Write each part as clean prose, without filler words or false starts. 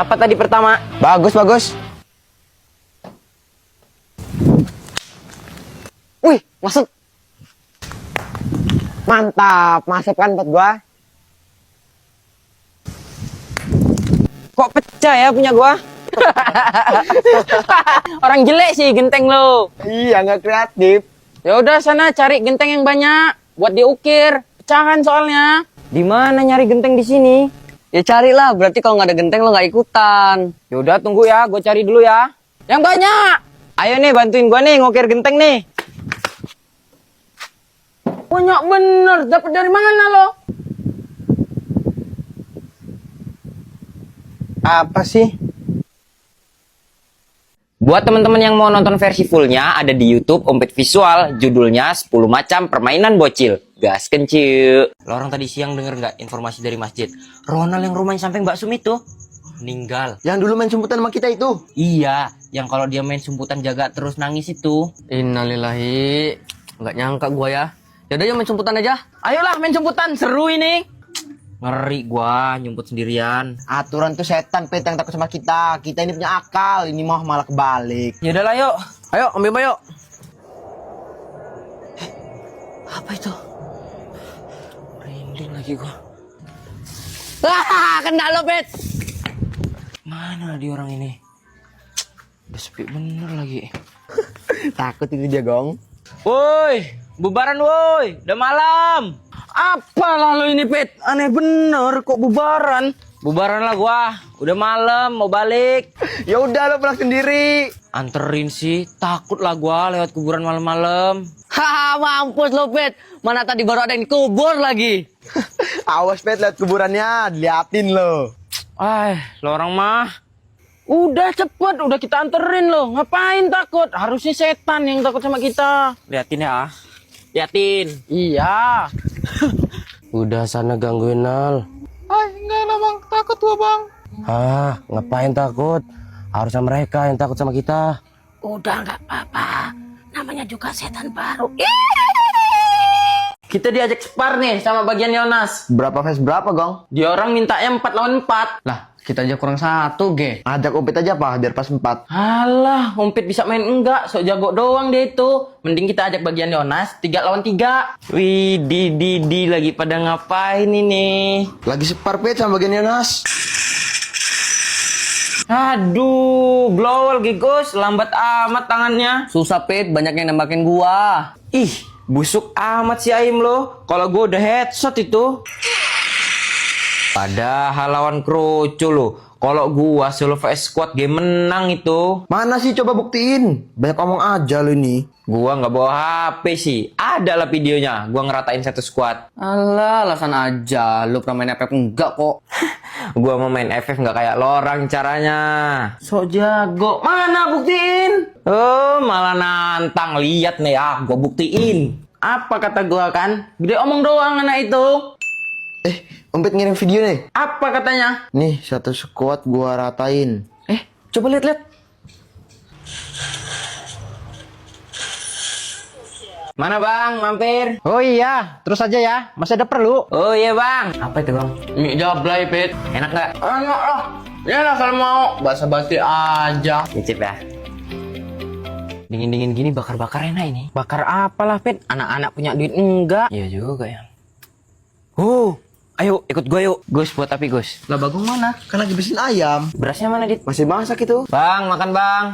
Siapa tadi pertama? Bagus, bagus. Wih, masuk. Mantap, masuk kan buat gua. Kok pecah ya punya gua? Orang jelek sih genteng lo. Iya, nggak kreatif. Ya udah sana cari genteng yang banyak buat diukir. Pecahan soalnya. Di mana nyari genteng di sini? Ya carilah, berarti kalau nggak ada genteng lo nggak ikutan. Ya udah tunggu ya, gue cari dulu ya. Yang banyak. Ayo nih bantuin gua nih ngukir genteng nih. Banyak bener, dapat dari mana lo? Apa sih? Buat teman-teman yang mau nonton versi fullnya, ada di YouTube Umpit Visual, judulnya 10 macam permainan bocil. Gas kencil. Lo orang tadi siang denger nggak informasi dari masjid? Ronald yang rumahnya samping Mbak Sum itu meninggal. Yang dulu main sumputan sama kita itu. Iya, yang kalau dia main sumputan jaga terus nangis itu. Innalillahi, nggak nyangka gua ya. Yaudah yuk main sumputan aja. Ayolah main sumputan, seru ini. Ngeri gua nyumput sendirian. Aturan tuh setan, Pet, yang takut sama kita. Kita ini punya akal, ini mah malah kebalik. Yaudah lah yuk. Ayo ambil ayo. Apa itu? Merinding lagi gua. Kena lo, Bet. Mana dia orang ini? Udah sepi bener lagi. Takut itu dia, Gong. Woi, bubaran woi, udah malam. Apalah lo ini, Bet? Aneh bener, kok bubaran? Bubaran lah gua, udah malam mau balik. Ya udah, lo pulang sendiri. Anterin sih, takut lah gua lewat kuburan malam-malam. Haha, mampus lo, Bet. Mana tadi baru ada yang kubur lagi. Awas, Pet, lihat kuburannya, diliatin lo. Lo orang mah. Udah cepet, udah kita anterin lo. Ngapain takut? Harusnya setan yang takut sama kita. Liatin ya. Liatin. Iya. Udah sana gangguin Nal. Enggak lah bang, takut gua bang. Ngapain takut? Harusnya mereka yang takut sama kita. Udah nggak apa-apa, namanya juga setan baru. Kita diajak spar nih sama bagian Yonas. Berapa face berapa, Gong? Dia orang mintanya 4 lawan 4. Lah, kita aja kurang satu, ge. Ajak Upit aja, Pak, biar pas 4. Alah, Umpit bisa main enggak, sok jago doang dia itu. Mending kita ajak bagian Yonas 3 lawan 3. Wih, di lagi pada ngapain ini? Lagi separ, Pet, sama bagian Yonas. Aduh, glowal Gigos, lambat amat tangannya. Susah, Bet, banyak yang nembakin gua. Ih, busuk amat si Aim lo. Kalau gua udah headshot itu. Padahal lawan Kroco lo. Kalau gua solo vs squad game menang itu. Mana sih, coba buktiin. Banyak ngomong aja lo ini. Gua nggak bawa HP sih. Ada lah videonya. Gua ngeratain satu squad. Alah, alasan aja. Lu pernah main FF enggak kok. Gua mau main FF nggak kayak lo orang caranya. Sok jago. Mana buktiin? Oh, malah nantang. Lihat nih gua buktiin. Apa kata gua kan? Gede omong doang anak itu. Umpit ngirim video nih. Apa katanya? Nih, satu squad gua ratain. Coba lihat. Mana bang, mampir? Oh iya, terus aja ya. Masih ada perlu. Oh iya bang. Apa itu, Bang? Mie jablay, Pit. Enak nggak? Enak lah. Ya lah kalau mau. Basa-basi aja. Cicip ya. Dingin-dingin gini bakar-bakar enak ini. Bakar apalah, Pit? Anak-anak punya duit enggak? Iya juga ya. Ayo ikut gue yuk. Gus, buat api Gus. Lah, Bagong mana? Kan lagi bersihin ayam. Berasnya mana, Dit? Masih masak itu. Bang, makan bang.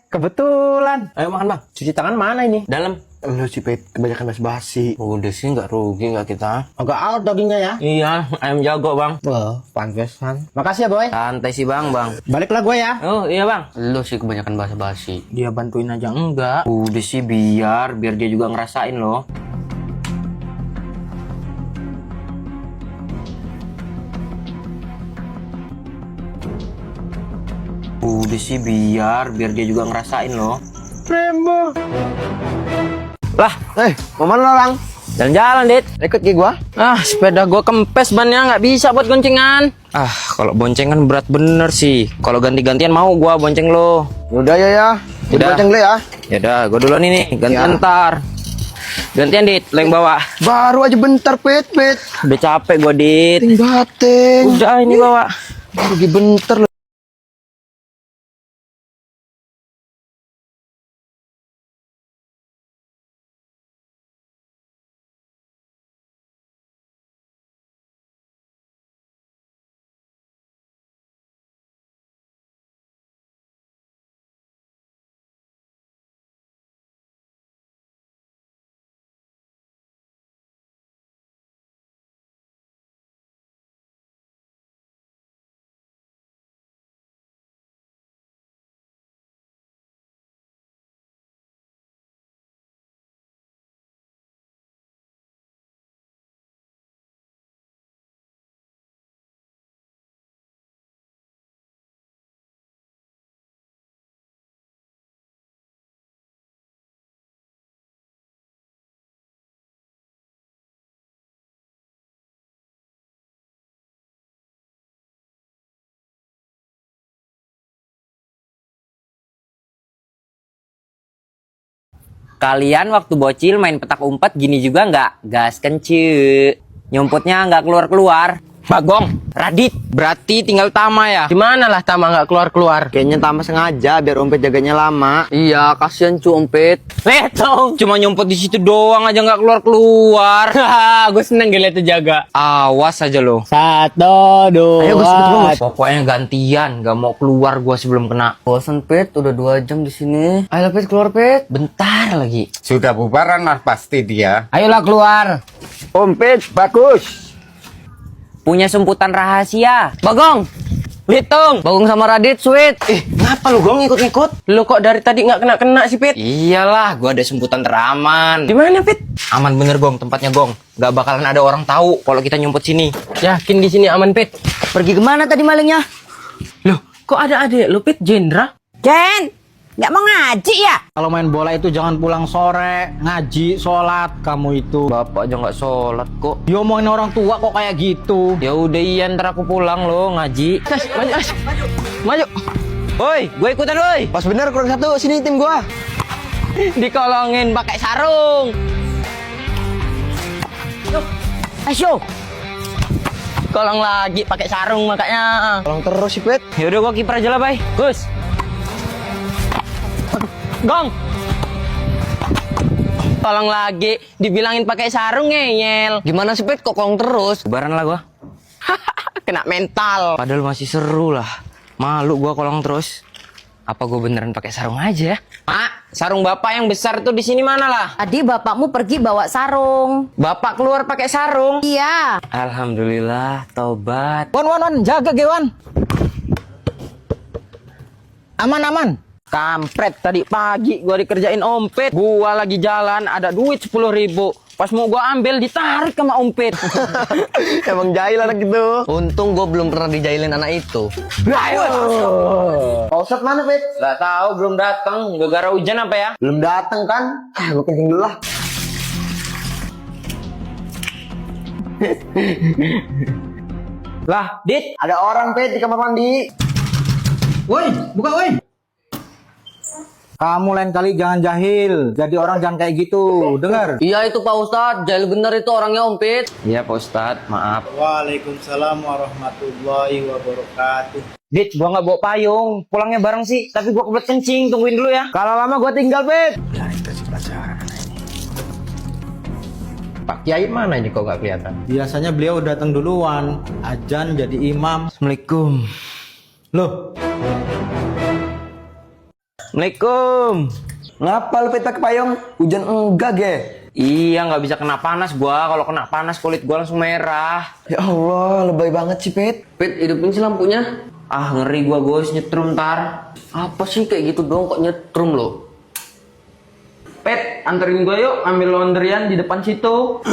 Kebetulan. Ayo makan bang. Cuci tangan mana ini? Dalam. Lu sih, Pet, kebanyakan basa-basi. Udah sih nggak rugi nggak kita. Agak out dagingnya ya. Iya, ayam jago bang. Wah, pantesan. Makasih ya boy. Santai sih bang. Baliklah gue ya. Oh iya bang. Lu sih kebanyakan basa-basi. Dia bantuin aja enggak. Udah sih biar dia juga ngerasain loh. Udah sih biar dia juga ngerasain loh. Rembo. Lah, Mau mana orang? jalan-jalan, Dit. Ikut ke gua. Sepeda gua kempes bannya, nggak bisa buat goncengan. Kalau boncengan berat bener sih. Kalau ganti-gantian mau gua bonceng lo. Udah ya. Kita Udah. bonceng dulu ya. Yaudah, gua duluan ini. Gantian Ya. ntar. Gantian, Dit. Lo yang bawa. Baru aja bentar, Pet. Udah capek gua, Dit. Ting bateng. Udah ini bawa. Pergi bentar loh. Kalian waktu bocil main petak umpet gini juga nggak? Gas kencu. Nyumputnya nggak keluar-keluar. Bagong, Radit, berarti tinggal Tama ya? Gimana lah Tama nggak keluar-keluar? Kayaknya Tama sengaja biar Ompet jaganya lama. Iya, kasihan cu Ompet. Letong, cuma nyumput di situ doang aja nggak keluar-keluar. Haha, gue seneng gila itu jaga. Awas aja lo. 1, 2. Ayo Gus. Pokoknya gantian, nggak mau keluar gua sebelum kena. Bosan Pet, udah 2 jam di sini. Ayo Pet keluar Pet. Bentar lagi. Sudah bubaran lah pasti dia. Ayolah keluar. Ompet, bagus. Punya sumputan rahasia. Bagong, Litung. Bagong sama Radit, sweet. Ngapa lu Gong ikut-ikut? Lu kok dari tadi nggak kena-kena sih Pet? Iyalah, gua ada sumputan teraman. Di mana Pet? Aman bener Gong, tempatnya Gong. Gak bakalan ada orang tahu kalau kita nyumput sini. Yakin di sini aman Pet? Pergi kemana tadi malingnya? Loh, kok ada adik lu Pet, Jendra? Jen, nggak mau ngaji ya? Kalau main bola itu jangan pulang sore, ngaji, sholat kamu itu. Bapak aja nggak sholat kok. Diomongin orang tua kok kayak gitu. Ya udah iya, ntar aku pulang lo ngaji. Maju. Woi, gue ikutan woi. Pas bener kurang satu, sini tim gua. Dikolongin pakai sarung. Ayo, Kolong lagi pakai sarung makanya. Tolong terus sih Pet. Ya udah gua kiper aja lah, Bay. Gus. Gong. Tolong lagi, dibilangin pakai sarung ngeyel. Gimana sih Pet, kok kolong terus? Bubaran lah gua. Kena mental. Padahal masih seru lah. Malu gua kolong terus. Apa gua beneran pakai sarung aja ya? Mak, sarung bapak yang besar tuh di sini mana lah? tadi bapakmu pergi bawa sarung. Bapak keluar pakai sarung. Iya. Alhamdulillah, tobat. Wan, jaga Gewan. Aman. Kampret, tadi pagi gua dikerjain Ompet. Gua lagi jalan, ada duit 10.000. Pas mau gua ambil, ditarik sama Ompet. Emang jahil anak itu. Untung gue belum pernah dijailin anak itu. Pak Ustadz mana Pet? Gak tahu, belum datang. Gara-gara hujan apa ya? Belum datang kan? Gua kencing dulu lah. Lah, Dit. Ada orang Pet di kamar mandi. Woi, buka woi. Kamu lain kali jangan jahil. Jadi orang jangan kayak gitu. Dengar? Iya itu Pak Ustadz, jahil bener itu orangnya Ompet. Iya, Pak Ustadz, maaf. Waalaikumsalam warahmatullahi wabarakatuh. Dit, gua nggak bawa payung. Pulangnya bareng sih, tapi gua kebelet kencing. Tungguin dulu ya. Kalau lama gua tinggal Pet. Pak Kiai mana ini kok nggak kelihatan? Biasanya beliau datang duluan, azan jadi imam. Assalamualaikum. Loh, Assalamualaikum. Ngapa lu Pet pakai payung? Hujan enggak ge? Iya, nggak bisa kena panas gua. Kalau kena panas kulit gua langsung merah. Ya Allah, lebay banget sih Pet. Pet, hidupin sih lampunya. Ah, ngeri gua, Gus, nyetrum ntar. Apa sih kayak gitu dong, kok nyetrum lo? Pet, anterin gua yuk, ambil laundryan di depan situ.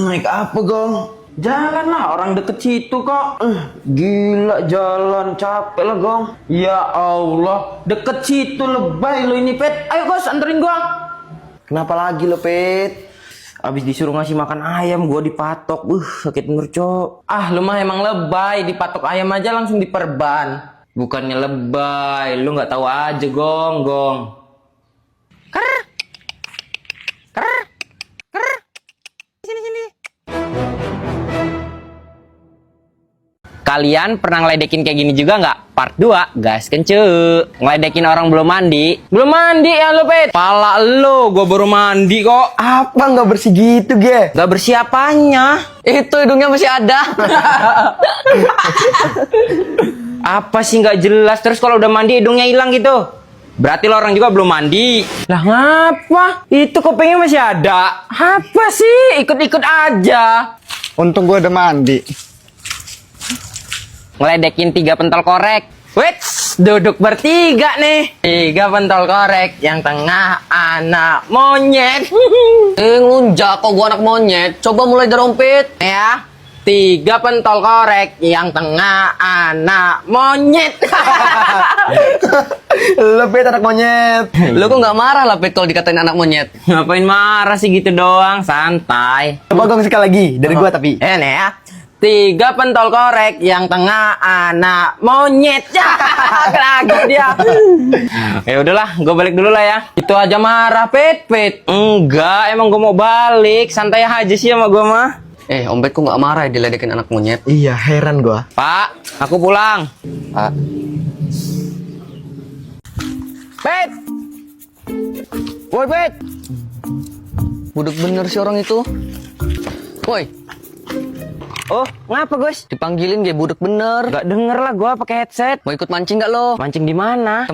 Naik apa Gong? Jalan lah, orang deket situ kok. Gila jalan, capek lah Gong. Ya Allah, deket situ lebay lo ini Pet. Ayo Gus, anterin gua. Kenapa lagi lo Pet? Abis disuruh ngasih makan ayam, gua dipatok. Sakit ngercok. Ah, lu mah emang lebay, dipatok ayam aja langsung diperban. Bukannya lebay, lu nggak tahu aja Gong. Kalian pernah ngeledekin kayak gini juga nggak? Part 2, gas kencu. Ngeledekin orang belum mandi. Belum mandi ya lu, Pet? Pala lu, gue baru mandi kok. Apa nggak bersih gitu, Ge? Gak bersih apanya? Itu hidungnya masih ada. Apa sih nggak jelas? Terus kalau udah mandi hidungnya hilang gitu? Berarti lo orang juga belum mandi. Lah ngapa? Itu kupingnya masih ada. Apa sih? Ikut-ikut aja. Untung gue udah mandi. Ngeledekin 3 pentol korek. Wits, duduk bertiga nih. 3 pentol korek, yang tengah anak monyet. Ngelunjak kok gua anak monyet. Coba mulai dari ompet. Ya, 3 pentol korek, yang tengah anak monyet. Lo Pet anak monyet. Lu kok nggak marah lah, Pet, kalau dikatain anak monyet? Ngapain marah sih gitu doang, santai. Coba gue sekali lagi dari gue tapi. Nih ya. 3 pentol korek, yang tengah anak monyet. Lagi dia. Ya udahlah, gue balik dulu lah ya. Itu aja marah, Pet. Enggak, emang gue mau balik. Santai aja sih sama gue mah. Ompet kok nggak marah ya diledekin anak monyet? Iya, heran gue. Pak, aku pulang. Pak. Pet. Woi, Pet. Budek bener sih orang itu. Woi, Oh, ngapa, Gus? dipanggilin dia budek bener. Gak denger lah gue pakai headset. Mau ikut mancing nggak lo? Mancing di mana?